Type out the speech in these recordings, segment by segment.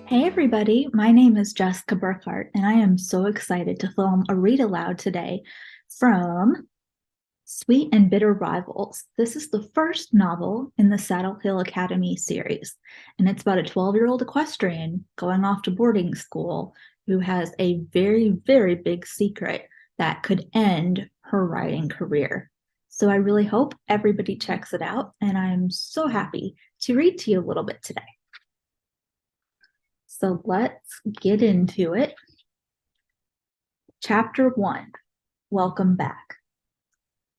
Hey everybody, my name is Jessica Burkhart, and I am so excited to film a read aloud today from Sweet and Bitter Rivals. This is the first novel in the Saddle Hill Academy series, and it's about a 12-year-old equestrian going off to boarding school who has a very, very big secret that could end her riding career. So I really hope everybody checks it out, and I'm so happy to read to you a little bit today. So let's get into it. Chapter 1, Welcome Back.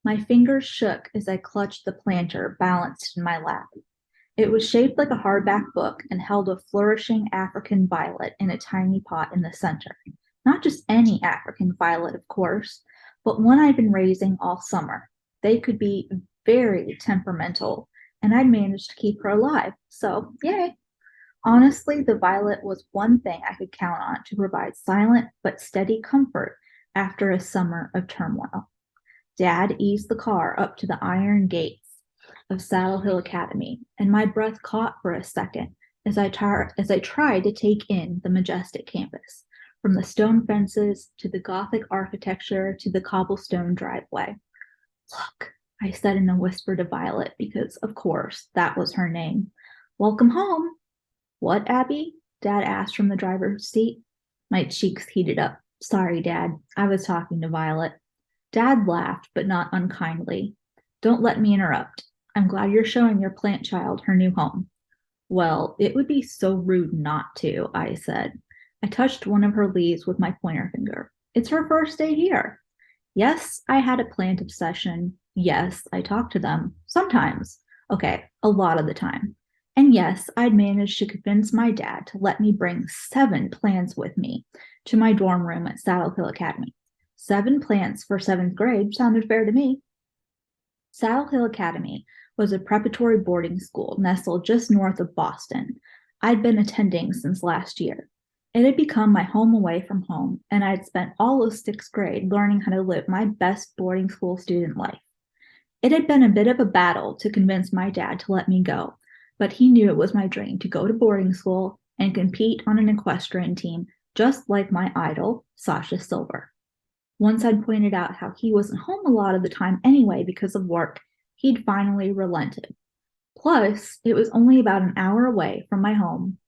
My fingers shook as I clutched the planter balanced in my lap. It was shaped like a hardback book and held a flourishing African violet in a tiny pot in the center. Not just any African violet, of course, but one I'd been raising all summer. They could be very temperamental, and I'd managed to keep her alive, so yay. Honestly, the violet was one thing I could count on to provide silent but steady comfort after a summer of turmoil. Dad eased the car up to the iron gates of Saddle Hill Academy, and my breath caught for a second as I tried to take in the majestic campus, from the stone fences to the Gothic architecture to the cobblestone driveway. Look, I said in a whisper to Violet because, of course, that was her name. Welcome home. What, Abby? Dad asked from the driver's seat. My cheeks heated up. Sorry, Dad. I was talking to Violet. Dad laughed, but not unkindly. Don't let me interrupt. I'm glad you're showing your plant child her new home. Well, it would be so rude not to, I said. I touched one of her leaves with my pointer finger. It's her first day here. Yes, I had a plant obsession. Yes, I talked to them. Sometimes. Okay, a lot of the time. And yes, I'd managed to convince my dad to let me bring 7 plants with me to my dorm room at Saddle Hill Academy. 7 plants for 7th grade sounded fair to me. Saddle Hill Academy was a preparatory boarding school nestled just north of Boston. I'd been attending since last year. It had become my home away from home, and I'd spent all of 6th grade learning how to live my best boarding school student life. It had been a bit of a battle to convince my dad to let me go, but he knew it was my dream to go to boarding school and compete on an equestrian team just like my idol, Sasha Silver. Once I'd pointed out how he wasn't home a lot of the time anyway because of work, he'd finally relented. Plus, it was only about an hour away from my home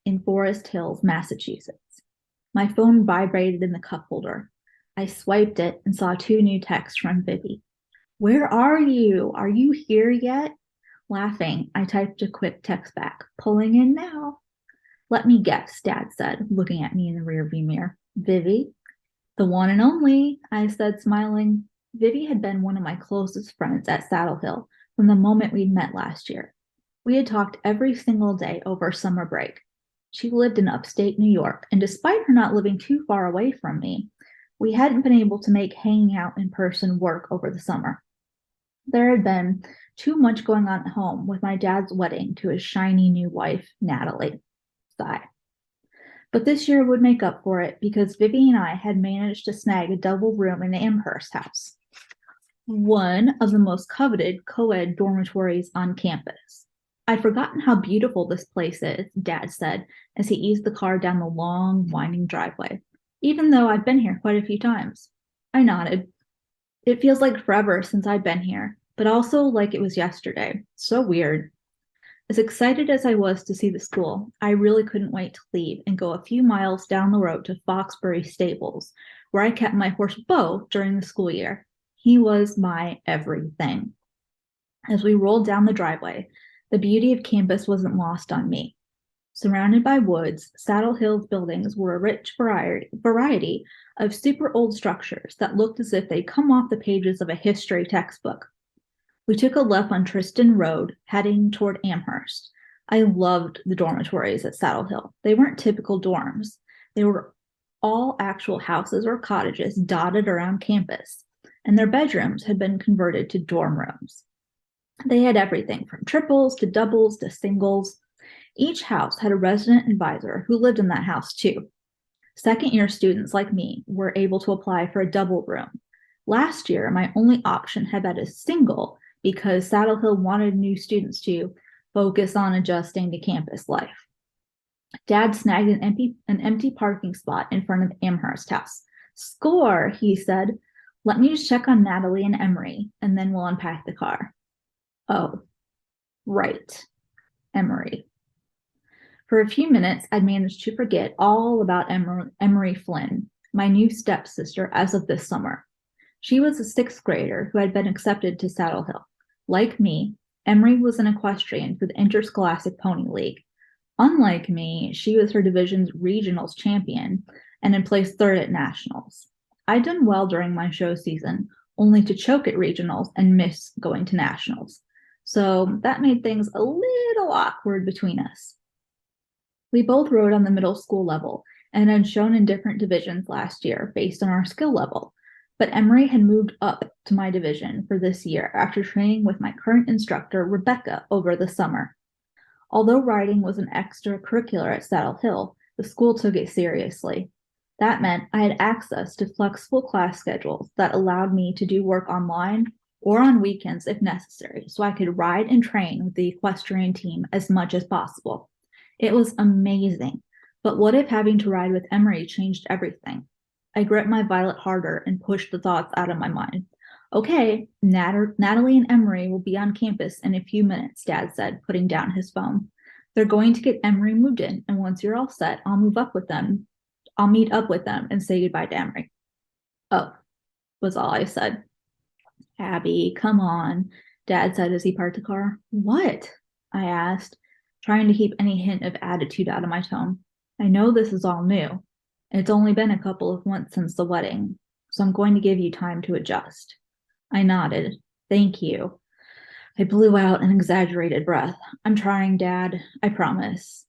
in Forest Hills, Massachusetts. My phone vibrated in the cup holder. I swiped it and saw 2 new texts from Vivi. Where are you? Are you here yet? Laughing, I typed a quick text back. Pulling in now. Let me guess, Dad said, looking at me in the rearview mirror. Vivi? The one and only, I said, smiling. Vivi had been one of my closest friends at Saddle Hill from the moment we'd met last year. We had talked every single day over summer break. She lived in upstate New York, and despite her not living too far away from me, we hadn't been able to make hanging out in person work over the summer. There had been too much going on at home with my dad's wedding to his shiny new wife, Natalie. Sigh. But this year would make up for it because Vivi and I had managed to snag a double room in the Amherst house, one of the most coveted co-ed dormitories on campus. I'd forgotten how beautiful this place is, Dad said as he eased the car down the long, winding driveway, even though I've been here quite a few times. I nodded. It feels like forever since I've been here, but also like it was yesterday. So weird. As excited as I was to see the school, I really couldn't wait to leave and go a few miles down the road to Foxbury Stables, where I kept my horse Bo during the school year. He was my everything. As we rolled down the driveway, the beauty of campus wasn't lost on me. Surrounded by woods, Saddle Hill's buildings were a rich variety of super old structures that looked as if they'd come off the pages of a history textbook. We took a left on Tristan Road, heading toward Amherst. I loved the dormitories at Saddle Hill. They weren't typical dorms. They were all actual houses or cottages dotted around campus, and their bedrooms had been converted to dorm rooms. They had everything from triples to doubles to singles. Each house had a resident advisor who lived in that house too. Second-year students like me were able to apply for a double room. Last year, my only option had been a single because Saddle Hill wanted new students to focus on adjusting to campus life. Dad snagged an empty parking spot in front of Amherst house. Score, he said. Let me just check on Natalie and Emery, and then we'll unpack the car. Oh, right, Emery. For a few minutes, I'd managed to forget all about Emery Flynn, my new stepsister as of this summer. She was a sixth grader who had been accepted to Saddle Hill. Like me, Emery was an equestrian for the Interscholastic Pony League. Unlike me, she was her division's regionals champion and had placed third at nationals. I'd done well during my show season, only to choke at regionals and miss going to nationals. So that made things a little awkward between us. We both rode on the middle school level and had shown in different divisions last year based on our skill level. But Emery had moved up to my division for this year after training with my current instructor, Rebecca, over the summer. Although riding was an extracurricular at Saddle Hill, the school took it seriously. That meant I had access to flexible class schedules that allowed me to do work online or on weekends if necessary, so I could ride and train with the equestrian team as much as possible. It was amazing, but what if having to ride with Emery changed everything? I gripped my violet harder and pushed the thoughts out of my mind. Okay, Natalie and Emery will be on campus in a few minutes, Dad said, putting down his phone. They're going to get Emery moved in, and once you're all set, I'll meet up with them and say goodbye to Emery. Oh, was all I said. Abby, come on, Dad said as he parked the car. What? I asked, trying to keep any hint of attitude out of my tone. I know this is all new. It's only been a couple of months since the wedding, so I'm going to give you time to adjust. I nodded. Thank you. I blew out an exaggerated breath. I'm trying, Dad. I promise.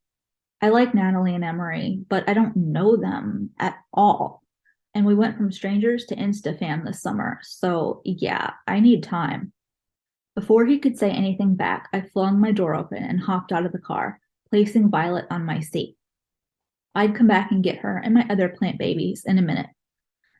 I like Natalie and Emery, but I don't know them at all. And we went from strangers to Insta-fam this summer, so yeah, I need time. Before he could say anything back, I flung my door open and hopped out of the car, placing Violet on my seat. I'd come back and get her and my other plant babies in a minute.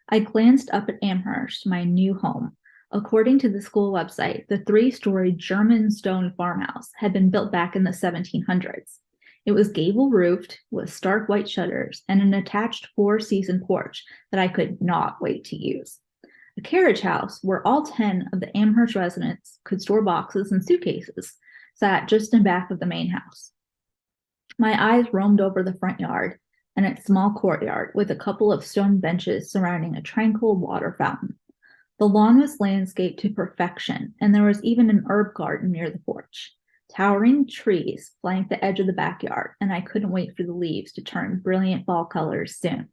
I glanced up at Amherst, my new home. According to the school website, the 3-story German stone farmhouse had been built back in the 1700s. It was gable-roofed with stark white shutters and an attached 4-season porch that I could not wait to use. A carriage house where all 10 of the Amherst residents could store boxes and suitcases sat just in back of the main house. My eyes roamed over the front yard and its small courtyard with a couple of stone benches surrounding a tranquil water fountain. The lawn was landscaped to perfection, and there was even an herb garden near the porch. Towering trees flanked the edge of the backyard, and I couldn't wait for the leaves to turn brilliant fall colors soon.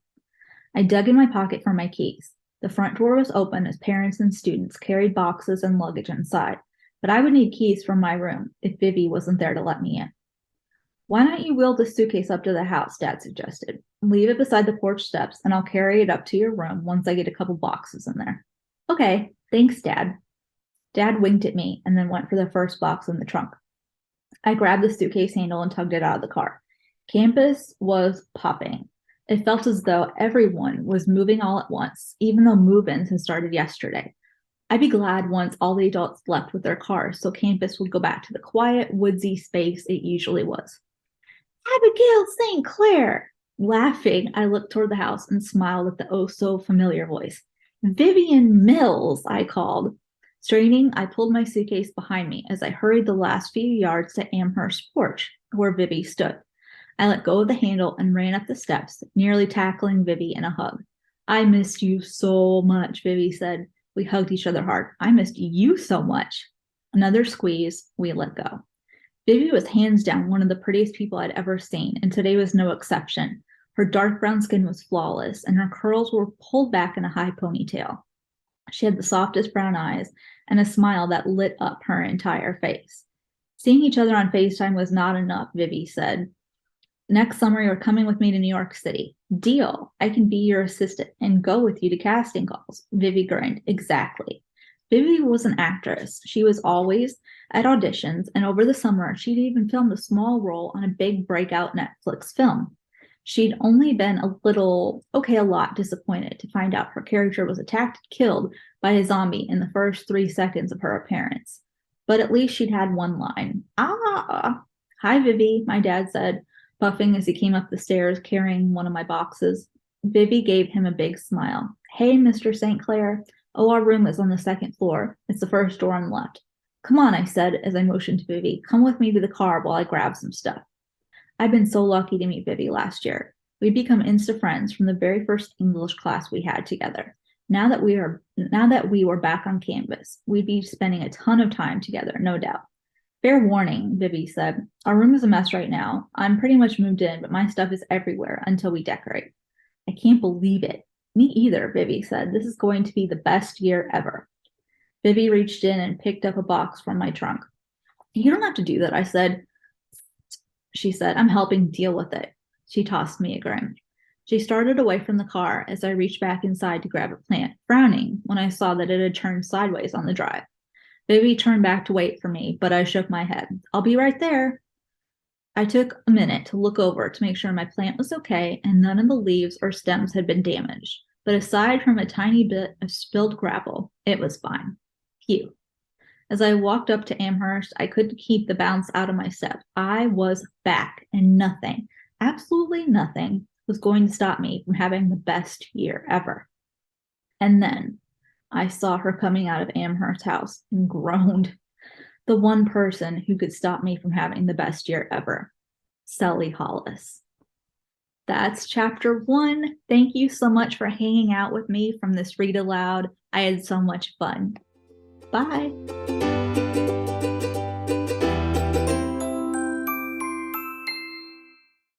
I dug in my pocket for my keys. The front door was open as parents and students carried boxes and luggage inside, but I would need keys for my room if Vivi wasn't there to let me in. Why don't you wheel the suitcase up to the house, Dad suggested. Leave it beside the porch steps, and I'll carry it up to your room once I get a couple boxes in there. Okay, thanks, Dad. Dad winked at me and then went for the first box in the trunk. I grabbed the suitcase handle and tugged it out of the car. Campus was popping. It felt as though everyone was moving all at once, even though move-ins had started yesterday. I'd be glad once all the adults left with their cars so campus would go back to the quiet, woodsy space it usually was. Abigail St. Clair! Laughing, I looked toward the house and smiled at the oh-so-familiar voice. Vivian Mills, I called. Straining, I pulled my suitcase behind me as I hurried the last few yards to Amherst's porch, where Vivi stood. I let go of the handle and ran up the steps, nearly tackling Vivi in a hug. I missed you so much, Vivi said. We hugged each other hard. I missed you so much. Another squeeze, we let go. Vivi was hands down one of the prettiest people I'd ever seen, and today was no exception. Her dark brown skin was flawless, and her curls were pulled back in a high ponytail. She had the softest brown eyes and a smile that lit up her entire face. Seeing each other on FaceTime was not enough, Vivi said. Next summer, you're coming with me to New York City. Deal. I can be your assistant and go with you to casting calls. Vivi grinned. Exactly. Vivi was an actress. She was always at auditions, and over the summer, she'd even filmed a small role on a big breakout Netflix film. She'd only been a lot disappointed to find out her character was attacked and killed by a zombie in the first 3 seconds of her appearance. But at least she'd had one line. Ah! Hi, Vivi, my dad said. puffing as he came up the stairs carrying one of my boxes. Vivi gave him a big smile. Hey, Mr. St. Clair. Oh, our room is on the second floor. It's the first door on the left. Come on, I said as I motioned to Vivi. Come with me to the car while I grab some stuff. I've been so lucky to meet Vivi last year. We'd become insta friends from the very first English class we had together. Now that we were back on campus, we'd be spending a ton of time together, no doubt. Fair warning, Vivi said. Our room is a mess right now. I'm pretty much moved in, but my stuff is everywhere until we decorate. I can't believe it. Me either, Vivi said. This is going to be the best year ever. Vivi reached in and picked up a box from my trunk. You don't have to do that, I said. She said, I'm helping deal with it. She tossed me a grin. She started away from the car as I reached back inside to grab a plant, frowning when I saw that it had turned sideways on the drive. Vivi turned back to wait for me, but I shook my head. I'll be right there. I took a minute to look over to make sure my plant was okay and none of the leaves or stems had been damaged. But aside from a tiny bit of spilled gravel, it was fine. Phew. As I walked up to Amherst, I couldn't keep the bounce out of my step. I was back, and nothing, absolutely nothing, was going to stop me from having the best year ever. And then I saw her coming out of Amherst's house and groaned. The one person who could stop me from having the best year ever. Sally Hollis. That's chapter 1. Thank you so much for hanging out with me from this read aloud. I had so much fun. Bye.